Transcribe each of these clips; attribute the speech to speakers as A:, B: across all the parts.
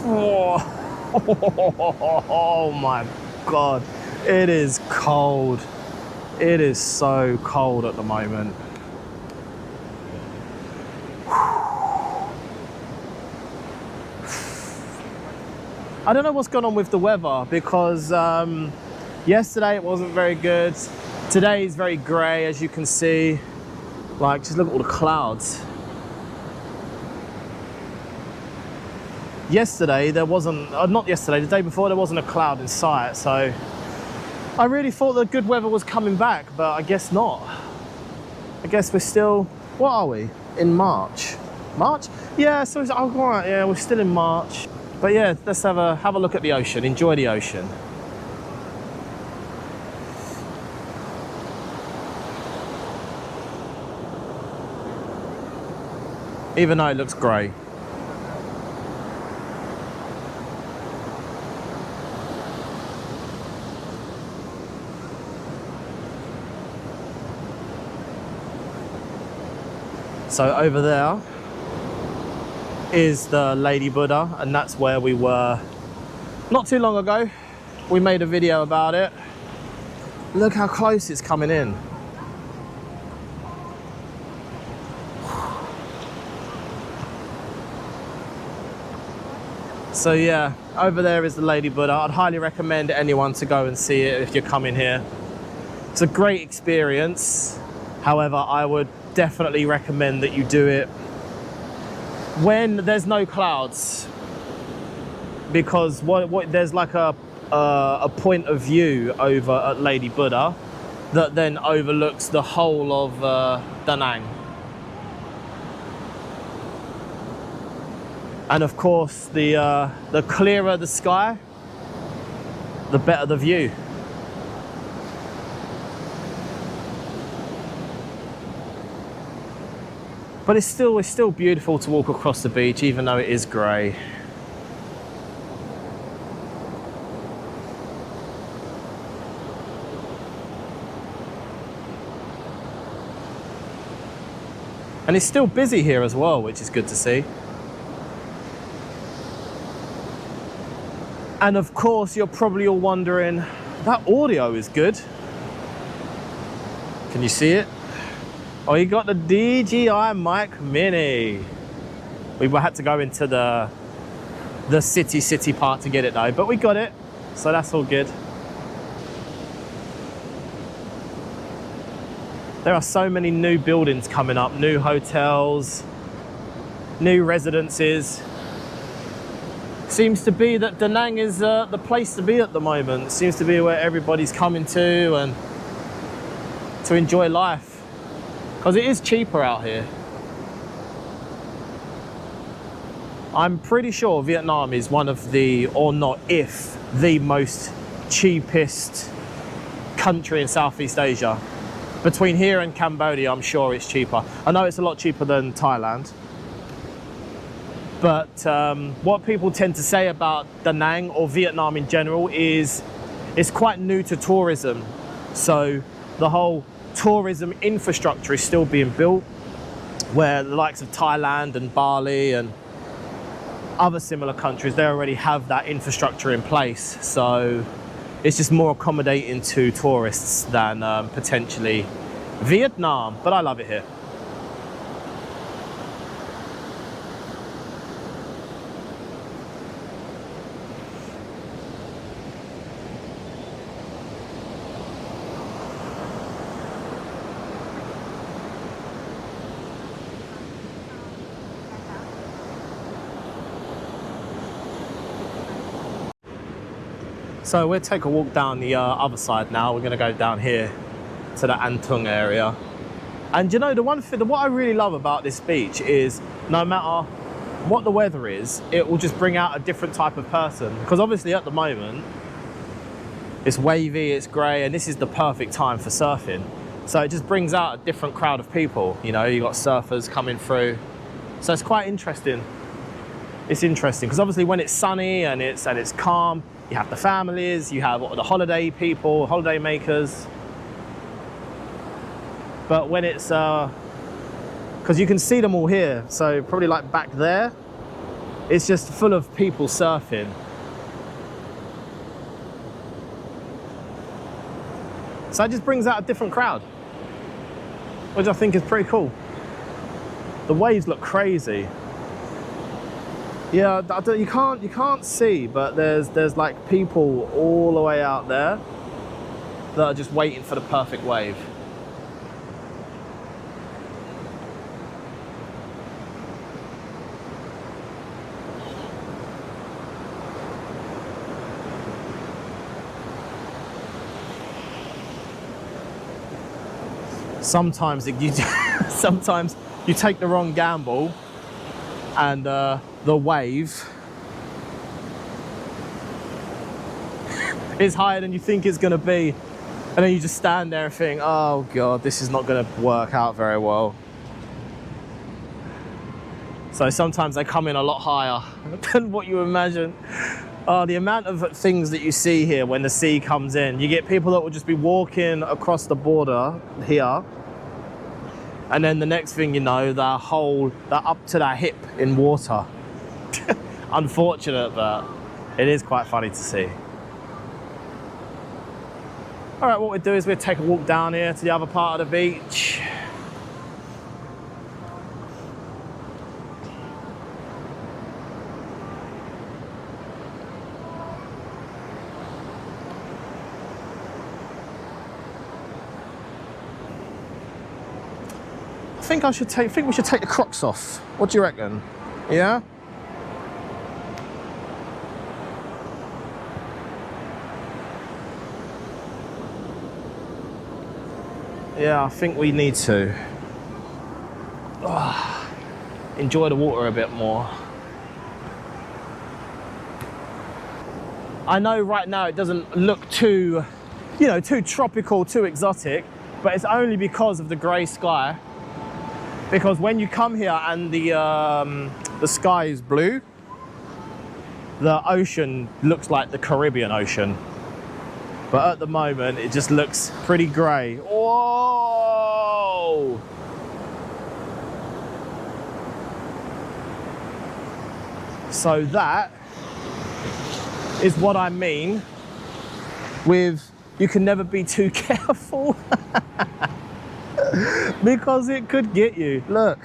A: Whoa. Oh my God, it is cold. It is so cold at the moment. I don't know what's gone on with the weather because yesterday it wasn't very good. Today is very grey, as you can see. Like, just look at all the clouds. Yesterday there wasn't, not yesterday, the day before there wasn't a cloud in sight, so I really thought the good weather was coming back, but I guess not. I guess we're still, what are we? In March? March? Yeah, so it's, oh, right, yeah, we're still in March. But yeah, let's have a look at the ocean, enjoy the ocean. Even though it looks grey. So over there is the Lady Buddha, and that's where we were not too long ago. We made a video about it. Look how close it's coming in. So yeah, over there is the Lady Buddha. I'd highly recommend anyone to go and see it if you're coming here. It's a great experience. However, I would definitely recommend that you do it when there's no clouds, because there's like a point of view over at Lady Buddha that then overlooks the whole of Da Nang. And of course, the clearer the sky, the better the view. But it's still beautiful to walk across the beach, even though it is grey. And it's still busy here as well, which is good to see. And of course, you're probably all wondering, that audio is good. Can you see it? Oh, you got the DJI Mic Mini. We had to go into the city part to get it though, but we got it, so that's all good. There are so many new buildings coming up, new hotels, new residences. Seems to be that Da Nang is the place to be at the moment. Seems to be where everybody's coming to and to enjoy life. Because it is cheaper out here. I'm pretty sure Vietnam is one of the, or not if, the most cheapest country in Southeast Asia. Between here and Cambodia, I'm sure it's cheaper. I know it's a lot cheaper than Thailand. But what people tend to say about Da Nang or Vietnam in general is it's quite new to tourism. So the whole tourism infrastructure is still being built, where the likes of Thailand and Bali and other similar countries, they already have that infrastructure in place. So it's just more accommodating to tourists than potentially Vietnam, but I love it here. So we'll take a walk down the other side now. We're gonna go down here to the An Thung area. And you know, the one thing, what I really love about this beach is no matter what the weather is, it will just bring out a different type of person. Because obviously at the moment, it's wavy, it's grey, and this is the perfect time for surfing. So it just brings out a different crowd of people. You know, you got surfers coming through. So it's quite interesting. It's interesting because obviously when it's sunny and it's calm, you have the families, you have the holiday people, holiday makers. But when it's, because you can see them all here, so probably like back there, It's just full of people surfing. So it just brings out a different crowd, which I think is pretty cool. The waves look crazy. Yeah, you can't see, but there's like people all the way out there that are just waiting for the perfect wave. Sometimes sometimes you take the wrong gamble and the wave is higher than you think it's going to be, and then you just stand there and think, oh god, this is not going to work out very well. So sometimes they come in a lot higher than what you imagine. The amount of things that you see here when the sea comes in, you get people that will just be walking across the border here, and then the next thing you know, they're up to their hip in water. Unfortunate, but it is quite funny to see. All right, what we'll do is we'll take a walk down here to the other part of the beach. I think we should take the Crocs off. What do you reckon? Yeah? Yeah, I think we need to. Enjoy the water a bit more. I know right now it doesn't look too, too tropical, too exotic, but it's only because of the grey sky. Because when you come here and the sky is blue, the ocean looks like the Caribbean Ocean. But at the moment, it just looks pretty grey. Whoa! So that is what I mean with you can never be too careful. Because it could get you. Look.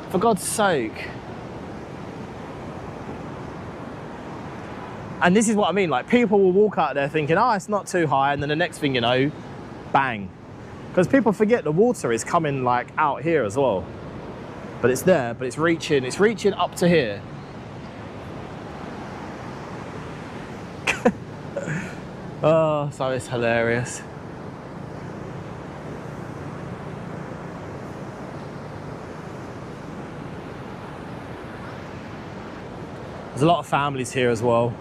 A: For God's sake. And this is what I mean, like people will walk out there thinking, oh, it's not too high, and then the next thing you know, bang. Because people forget the water is coming like out here as well. But it's there, but it's reaching up to here. Oh, so it's hilarious. There's a lot of families here as well.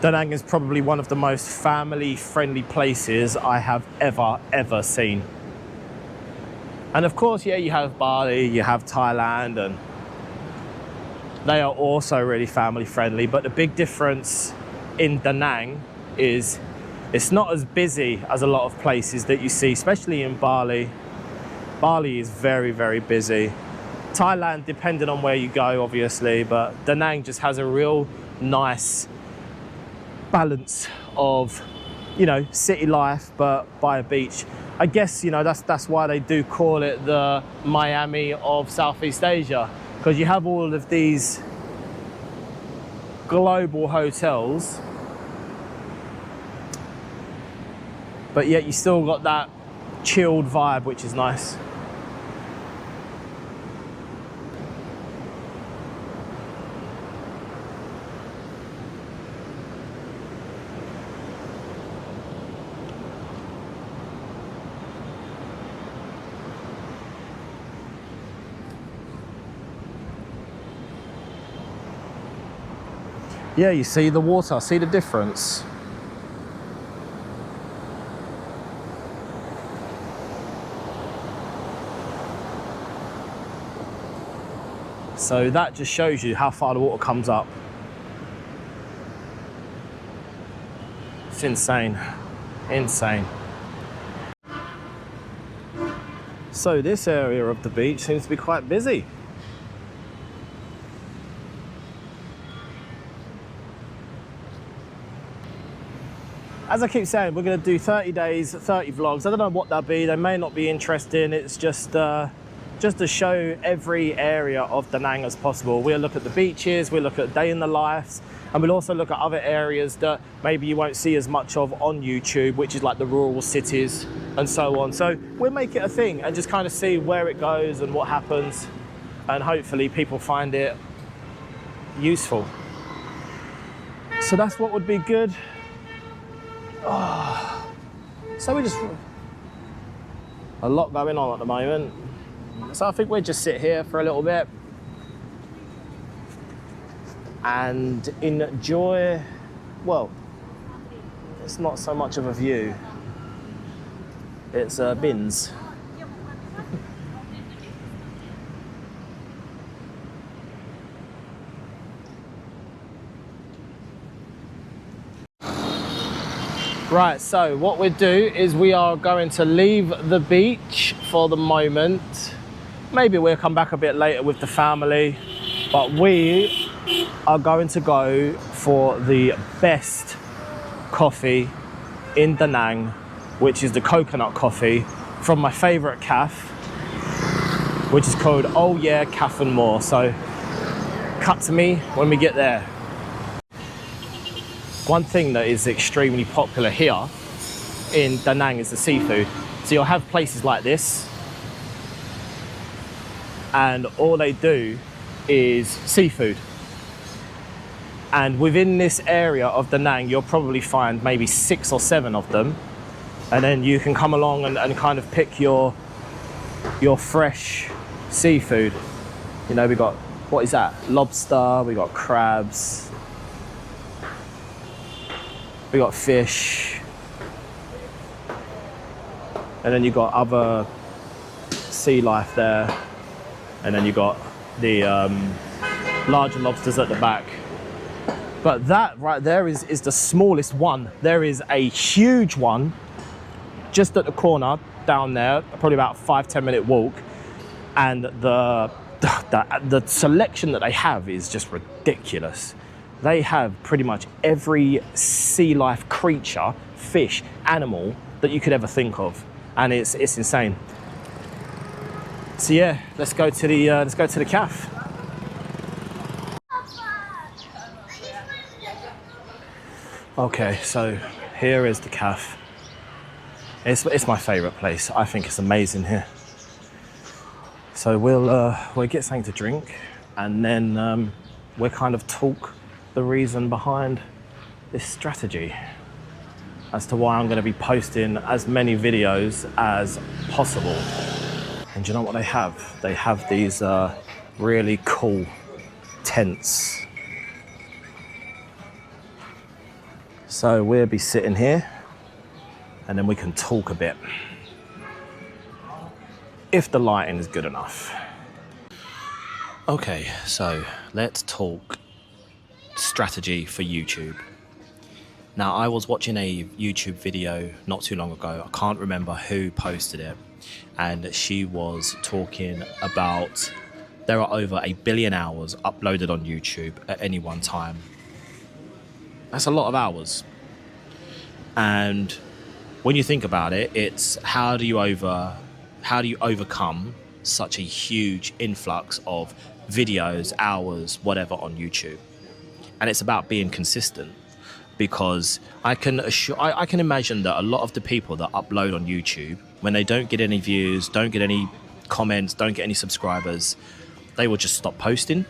A: Da Nang is probably one of the most family-friendly places I have ever seen. And of course, yeah, you have Bali, you have Thailand, and they are also really family-friendly. But the big difference in Da Nang is it's not as busy as a lot of places that you see, especially in Bali. Bali is very, very busy. Thailand, depending on where you go, obviously, but Da Nang just has a real nice balance of, city life, but by a beach. I guess, that's why they do call it the Miami of Southeast Asia, because you have all of these global hotels, but yet you still got that chilled vibe, which is nice. Yeah, you see the water, see the difference. So that just shows you how far the water comes up. It's insane, insane. So this area of the beach seems to be quite busy. as I keep saying, we're going to do 30 days, 30 vlogs. I don't know what they'll be. They may not be interesting. It's just to show every area of Da Nang as possible. We'll look at the beaches, we'll look at day in the lives, and we'll also look at other areas that maybe you won't see as much of on YouTube, which is like the rural cities and so on. So we'll make it a thing and just kind of see where it goes and what happens, and hopefully people find it useful. So that's what would be good. Oh. So we just, a lot going on at the moment. So I think we'll just sit here for a little bit and enjoy, well, it's not so much of a view, it's bins. Right, so what we'll do is we are going to leave the beach for the moment. Maybe we'll come back a bit later with the family, but we are going to go for the best coffee in Da Nang, which is the coconut coffee from my favorite cafe, which is called Oh Yeah Cafe and More. So cut to me when we get there. One thing that is extremely popular here in Da Nang is the seafood. So you'll have places like this, and all they do is seafood. And within this area of Da Nang, you'll probably find maybe 6 or 7 of them. And then you can come along and kind of pick your fresh seafood. You know, we got, what is that? Lobster, we got crabs, we got fish. And then you got other sea life there. And then you got the larger lobsters at the back. But that right there is the smallest one. There is a huge one just at the corner down there, probably about 5-10 minute walk. And the selection that they have is just ridiculous. They have pretty much every sea life creature, fish, animal that you could ever think of. And it's insane. So yeah, let's go to the cafe. Okay, so here is the cafe. It's my favourite place. I think it's amazing here. So we'll get something to drink, and then we'll kind of talk the reason behind this strategy as to why I'm going to be posting as many videos as possible. And do you know what they have? They have these really cool tents. So we'll be sitting here and then we can talk a bit, if the lighting is good enough. Okay, so let's talk strategy for YouTube. Now, I was watching a YouTube video not too long ago. I can't remember who posted it. And she was talking about there are over 1 billion hours uploaded on YouTube at any one time. That's a lot of hours. And when you think about it, it's how do you overcome such a huge influx of videos, hours, whatever on YouTube? And it's about being consistent. Because I can imagine that a lot of the people that upload on YouTube, when they don't get any views, don't get any comments, don't get any subscribers, they will just stop posting.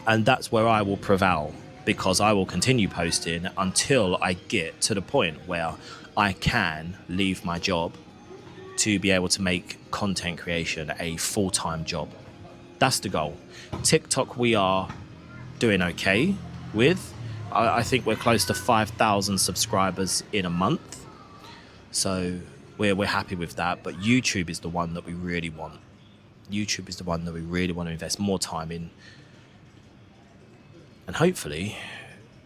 A: And that's where I will prevail, because I will continue posting until I get to the point where I can leave my job to be able to make content creation a full-time job. That's the goal. TikTok we are doing okay with. I think we're close to 5,000 subscribers in a month. So we're happy with that. But YouTube is the one that we really want. YouTube is the one that we really want to invest more time in. And hopefully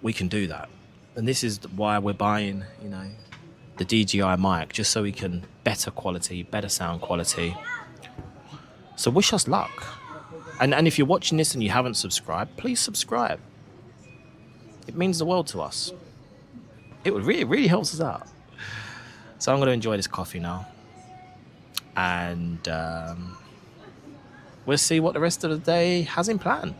A: we can do that. And this is why we're buying, you know, the DJI mic, just so we can better quality, better sound quality. So wish us luck. And if you're watching this and you haven't subscribed, please subscribe. It means the world to us. it would really helps us out. So I'm going to enjoy this coffee now. And we'll see what the rest of the day has in plan.